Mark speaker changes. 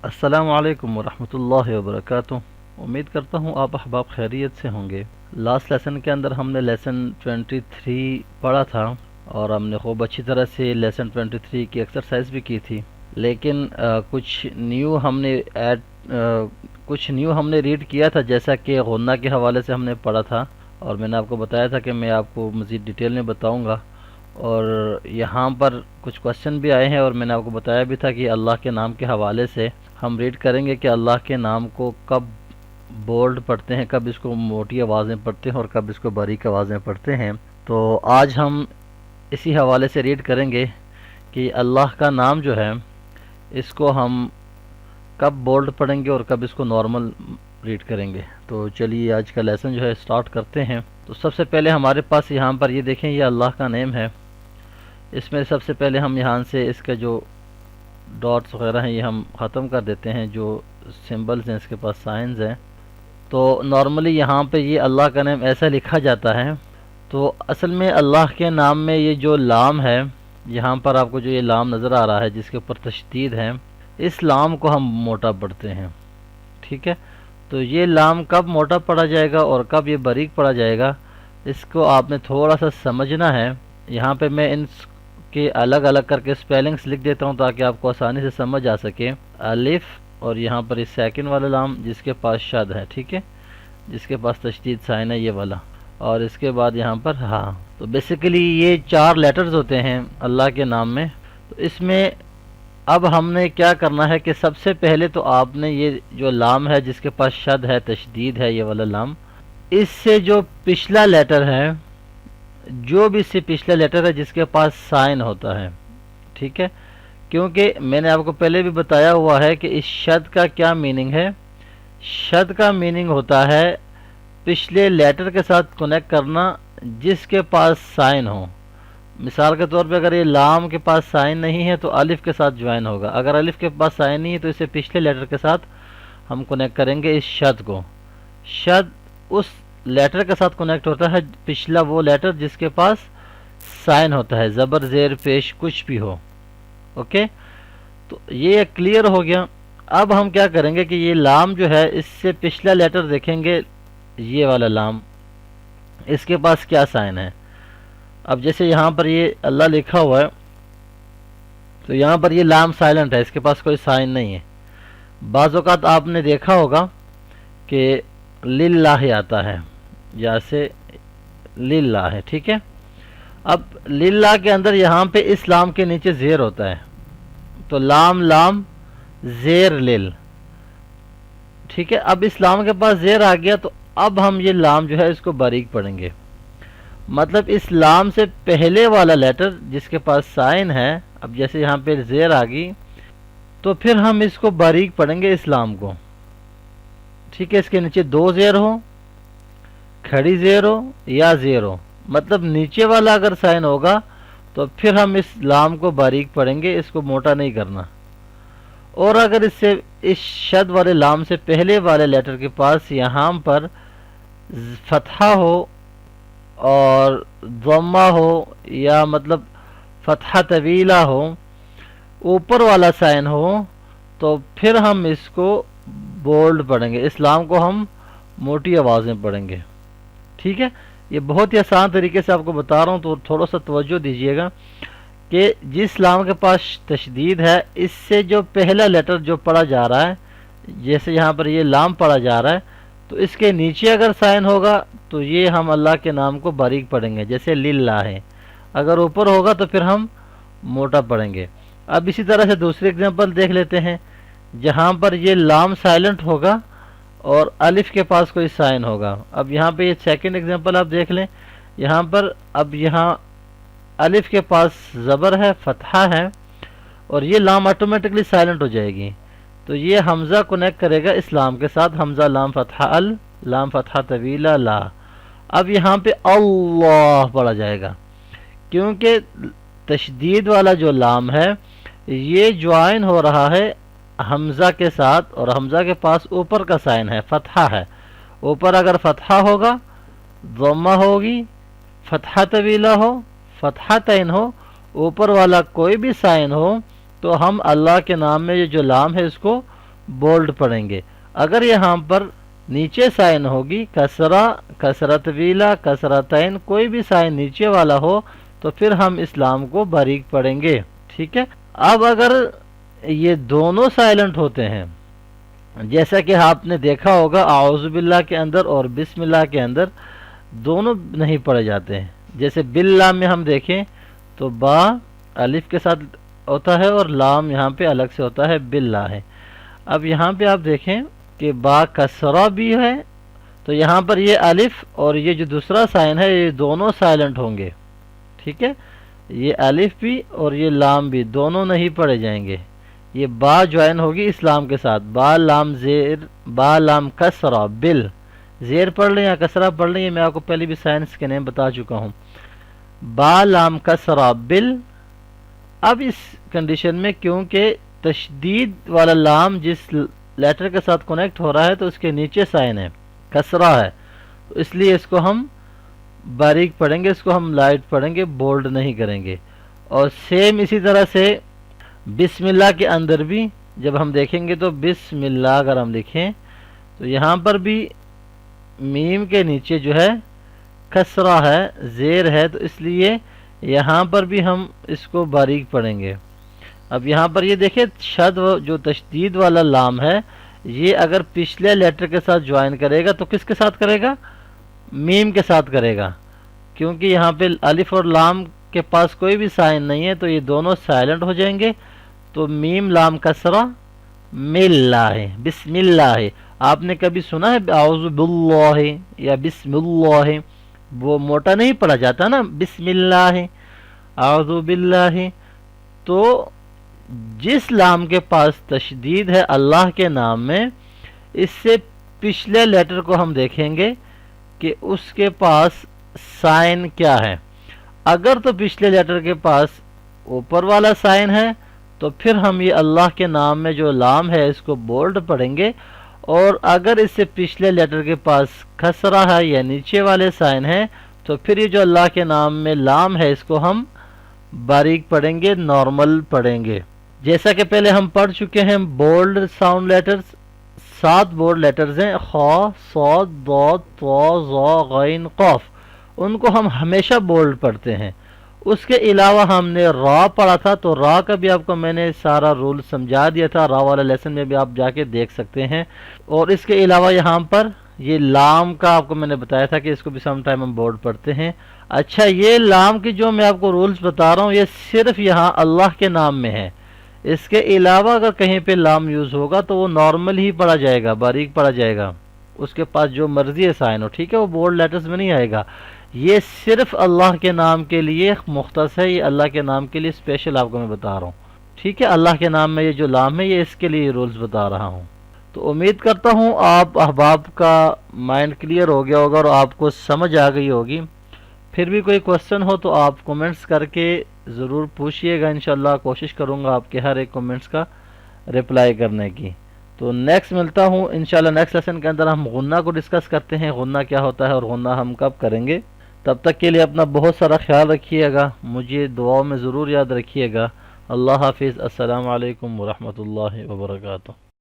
Speaker 1: السلام علیکم ورحمۃ اللہ وبرکاتہ۔ امید کرتا ہوں آپ احباب خیریت سے ہوں گے۔ لاسٹ لیسن کے اندر ہم نے لیسن 23 پڑھا تھا اور ہم نے خوب اچھی طرح سے لیسن 23 کی ایکسرسائز بھی کی تھی، لیکن کچھ نیو ہم نے ریڈ کیا تھا، جیسا کہ غنہ کے حوالے سے ہم نے پڑھا تھا، اور میں نے آپ کو بتایا تھا کہ میں آپ کو مزید ڈیٹیل میں بتاؤں گا۔ اور یہاں پر کچھ کوشچن بھی آئے ہیں، اور میں نے آپ کو بتایا بھی تھا کہ اللہ کے نام کے حوالے سے ہم ریڈ کریں گے کہ اللہ کے نام کو کب بولڈ پڑھتے ہیں، کب اس کو موٹی آوازیں پڑھتے ہیں اور کب اس کو باریک آوازیں پڑھتے ہیں۔ تو آج ہم اسی حوالے سے ریڈ کریں گے کہ اللہ کا نام جو ہے اس کو ہم کب بولڈ پڑھیں گے اور کب اس کو نارمل ریڈ کریں گے۔ تو چلیے آج کا لیسن جو ہے سٹارٹ کرتے ہیں۔ تو سب سے پہلے ہمارے پاس یہاں پر یہ دیکھیں، یہ اللہ کا نیم ہے۔ اس میں سب سے پہلے ہم یہاں سے اس کا جو ڈاٹس وغیرہ ہیں یہ ہم ختم کر دیتے ہیں، جو سمبلز ہیں اس کے پاس سائنز ہیں۔ تو نارملی یہاں پہ یہ اللہ کا نیم ایسا لکھا جاتا ہے، تو اصل میں اللہ کے نام میں یہ جو لام ہے، یہاں پر آپ کو جو یہ لام نظر آ رہا ہے جس کے اوپر تشدید ہے، اس لام کو ہم موٹا پڑھتے ہیں، ٹھیک ہے۔ تو یہ لام کب موٹا پڑھا جائے گا اور کب یہ باریک پڑھا جائے گا، اس کو آپ نے تھوڑا سا سمجھنا ہے۔ یہاں پہ میں ان کے الگ الگ کر کے سپیلنگز لکھ دیتا ہوں تاکہ آپ کو آسانی سے سمجھ آ سکے۔ الف، اور یہاں پر اس سیکنڈ والا لام جس کے پاس شد ہے، ٹھیک ہے، جس کے پاس تشدید سائن ہے یہ والا، اور اس کے بعد یہاں پر ہاں۔ تو بیسیکلی یہ 4 لیٹرز ہوتے ہیں اللہ کے نام میں۔ تو اس میں اب ہم نے کیا کرنا ہے کہ سب سے پہلے تو آپ نے یہ جو لام ہے جس کے پاس شد ہے، تشدید ہے، یہ والا لام، اس سے جو پچھلا لیٹر ہے، جو بھی اس سے پچھلا لیٹر ہے جس کے پاس سائن ہوتا ہے، ٹھیک ہے، کیونکہ میں نے آپ کو پہلے بھی بتایا ہوا ہے کہ اس شد کا کیا میننگ ہے۔ شد کا میننگ ہوتا ہے پچھلے لیٹر کے ساتھ کنیکٹ کرنا جس کے پاس سائن ہو۔ مثال کے طور پہ اگر یہ لام کے پاس سائن نہیں ہے تو الف کے ساتھ جوائن ہوگا، اگر الف کے پاس سائن نہیں ہے تو اسے پچھلے لیٹر کے ساتھ ہم کنیکٹ کریں گے اس شد کو۔ شد اس لیٹر کے ساتھ کنیکٹ ہوتا ہے، پچھلا وہ لیٹر جس کے پاس سائن ہوتا ہے، زبر زیر پیش کچھ بھی ہو، اوکے۔ تو یہ کلیئر ہو گیا۔ اب ہم کیا کریں گے کہ یہ لام جو ہے اس سے پچھلا لیٹر دیکھیں گے، یہ والا لام، اس کے پاس کیا سائن ہے۔ اب جیسے یہاں پر یہ اللہ لکھا ہوا ہے تو یہاں پر یہ لام سائلنٹ ہے، اس کے پاس کوئی سائن نہیں ہے۔ بعض اوقات آپ نے دیکھا ہوگا کہ للہ آتا ہے، یا سے للہ ہے، ٹھیک ہے۔ اب للہ کے اندر یہاں پہ اس لام کے نیچے زیر ہوتا ہے، تو لام لام زیر لل، ٹھیک ہے۔ اب اس لام کے پاس زیر آ گیا تو اب ہم یہ لام جو ہے اس کو باریک پڑھیں گے، مطلب اس لام سے پہلے والا لیٹر جس کے پاس سائن ہے، اب جیسے یہاں پہ زیر آ گئی تو پھر ہم اس کو باریک پڑھیں گے اس لام کو، ٹھیک ہے۔ اس کے نیچے 2 زیر ہو، کھڑی زیر ہو یا زیر ہو، مطلب نیچے والا اگر سائن ہوگا تو پھر ہم اس لام کو باریک پڑھیں گے، اس کو موٹا نہیں کرنا۔ اور اگر اس شد والے لام سے پہلے والے لیٹر کے پاس یہاں پر فتحہ ہو اور ضمہ ہو، یا مطلب فتحہ طویلہ ہو، اوپر والا سائن ہو، تو پھر ہم اس کو بولڈ پڑھیں گے، اس لام کو ہم موٹی آوازیں پڑھیں گے، ٹھیک ہے۔ یہ بہت ہی آسان طریقے سے آپ کو بتا رہا ہوں، تو تھوڑا سا توجہ دیجیے گا کہ جس لام کے پاس تشدید ہے اس سے جو پہلا لیٹر جو پڑھا جا رہا ہے، جیسے یہاں پر یہ لام پڑھا جا رہا ہے، تو اس کے نیچے اگر سائن ہوگا تو یہ ہم اللہ کے نام کو باریک پڑھیں گے، جیسے للہ ہے۔ اگر اوپر ہوگا تو پھر ہم موٹا پڑھیں گے۔ اب اسی طرح سے دوسری ایگزامپل دیکھ لیتے ہیں، جہاں پر یہ لام سائلنٹ ہوگا اور الف کے پاس کوئی سائن ہوگا۔ اب یہاں پہ یہ سیکنڈ ایگزامپل آپ دیکھ لیں، یہاں پر اب یہاں الف کے پاس زبر ہے، فتحہ ہے، اور یہ لام آٹومیٹکلی سائلنٹ ہو جائے گی، تو یہ حمزہ کنیکٹ کرے گا اس لام کے ساتھ، حمزہ لام فتحہ ال، لام فتحہ طویلہ لا۔ اب یہاں پہ اللہ پڑھا جائے گا، کیونکہ تشدید والا جو لام ہے یہ جوائن ہو رہا ہے حمزہ کے ساتھ، اور حمزہ کے پاس اوپر کا سائن ہے، فتحہ ہے۔ اوپر اگر فتحہ ہوگا، ضمہ ہوگی، فتحہ طویلہ ہو، فتحہ تین ہو، اوپر والا کوئی بھی سائن ہو، تو ہم اللہ کے نام میں یہ جو لام ہے اس کو بولڈ پڑھیں گے. اگر یہاں پر نیچے سائن ہوگی کسرہ، کسرہ طویلہ، کسرتین، کوئی بھی سائن نیچے والا ہو تو پھر ہم اس لام کو باریک پڑھیں گے. ٹھیک ہے. اب اگر یہ دونوں سائلنٹ ہوتے ہیں، جیسا کہ آپ نے دیکھا ہوگا اعوذ باللہ کے اندر اور بسم اللہ کے اندر دونوں نہیں پڑھے جاتے ہیں. جیسے باللہ میں ہم دیکھیں تو با الف کے ساتھ ہوتا ہے اور لام یہاں پہ الگ سے ہوتا ہے، باللہ ہے. اب یہاں پہ آپ دیکھیں کہ با کسرہ بھی ہے تو یہاں پر یہ الف اور یہ جو دوسرا سائن ہے یہ دونوں سائلنٹ ہوں گے. ٹھیک ہے. یہ الف بھی اور یہ لام بھی دونوں نہیں پڑھے جائیں گے. یہ با جوائن ہوگی اس لام کے ساتھ، با لام زیر، با لام کسرہ بل، زیر پڑھ لیں یا کسرہ پڑھ لیں، یہ میں آپ کو پہلے بھی سائنس کے نیم بتا چکا ہوں. با لام کسرہ بل. اب اس کنڈیشن میں کیونکہ تشدید والا لام جس لیٹر کے ساتھ کنیکٹ ہو رہا ہے تو اس کے نیچے سائن ہے، کسرہ ہے، تو اس لیے اس کو ہم باریک پڑھیں گے، اس کو ہم لائٹ پڑھیں گے، بولڈ نہیں کریں گے. اور سیم اسی طرح سے بسم اللہ کے اندر بھی جب ہم دیکھیں گے تو بسم اللہ اگر ہم لکھیں تو یہاں پر بھی میم کے نیچے جو ہے کسرہ ہے، زیر ہے، تو اس لیے یہاں پر بھی ہم اس کو باریک پڑھیں گے. اب یہاں پر یہ دیکھیں شد جو تشدید والا لام ہے یہ اگر پچھلے لیٹر کے ساتھ جوائن کرے گا تو کس کے ساتھ کرے گا؟ میم کے ساتھ کرے گا، کیونکہ یہاں پہ الف اور لام کے پاس کوئی بھی سائن نہیں ہے تو یہ دونوں سائلنٹ ہو جائیں گے. تو میم لام کسرہ ملہ ہے، بسم اللہ ہے. آپ نے کبھی سنا ہے اعوذ باللہ یا بسم اللہ؟ وہ موٹا نہیں پڑھا جاتا نا، بسم اللہ اعوذ باللہ. تو جس لام کے پاس تشدید ہے اللہ کے نام میں، اس سے پچھلے لیٹر کو ہم دیکھیں گے کہ اس کے پاس سائن کیا ہے. اگر تو پچھلے لیٹر کے پاس اوپر والا سائن ہے تو پھر ہم یہ اللہ کے نام میں جو لام ہے اس کو بولڈ پڑھیں گے، اور اگر اس سے پچھلے لیٹر کے پاس کسرہ ہے یا نیچے والے سائن ہے تو پھر یہ جو اللہ کے نام میں لام ہے اس کو ہم باریک پڑھیں گے، نارمل پڑھیں گے. جیسا کہ پہلے ہم پڑھ چکے ہیں bold sound letters 7 bold letters ہیں، خ، صاد، ضاد، طا، ظا، غین، قاف. ان کو ہم ہمیشہ بولڈ پڑھتے ہیں. اس کے علاوہ ہم نے را پڑھا تھا تو را کا بھی آپ کو میں نے سارا رول سمجھا دیا تھا، را والا لیسن میں بھی آپ جا کے دیکھ سکتے ہیں. اور اس کے علاوہ یہاں پر یہ لام کا آپ کو میں نے بتایا تھا کہ اس کو بھی سم ٹائم ہم بولڈ پڑھتے ہیں. اچھا، یہ لام کی جو میں آپ کو رولز بتا رہا ہوں یہ صرف یہاں اللہ کے نام میں ہے. اس کے علاوہ اگر کہیں پہ لام یوز ہوگا تو وہ نارمل ہی پڑھا جائے گا، باریک پڑھا جائے گا، اس کے پاس جو مرضی ہے سائن ہو. ٹھیک ہے. وہ بولڈ لیٹرز میں نہیں آئے گا. یہ صرف اللہ کے نام کے لیے مختص ہے، یہ اللہ کے نام کے لیے اسپیشل آپ کو میں بتا رہا ہوں. ٹھیک ہے. اللہ کے نام میں یہ جو لام ہے یہ اس کے لیے رولز بتا رہا ہوں. تو امید کرتا ہوں آپ احباب کا مائنڈ کلیئر ہو گیا ہوگا اور آپ کو سمجھ آ گئی ہوگی. پھر بھی کوئی کوسچن ہو تو آپ کومنٹس کر کے ضرور پوچھئے گا. انشاءاللہ کوشش کروں گا آپ کے ہر ایک کومنٹس کا رپلائی کرنے کی. تو نیکسٹ ملتا ہوں انشاءاللہ. نیکسٹ لیسن کے اندر ہم غنہ کو ڈسکس کرتے ہیں، غنہ کیا ہوتا ہے اور غنہ ہم کب کریں گے. تب تک کے لیے اپنا بہت سارا خیال رکھیے گا، مجھے دعاؤں میں ضرور یاد رکھیے گا. اللہ حافظ. السلام علیکم ورحمۃ اللہ وبرکاتہ.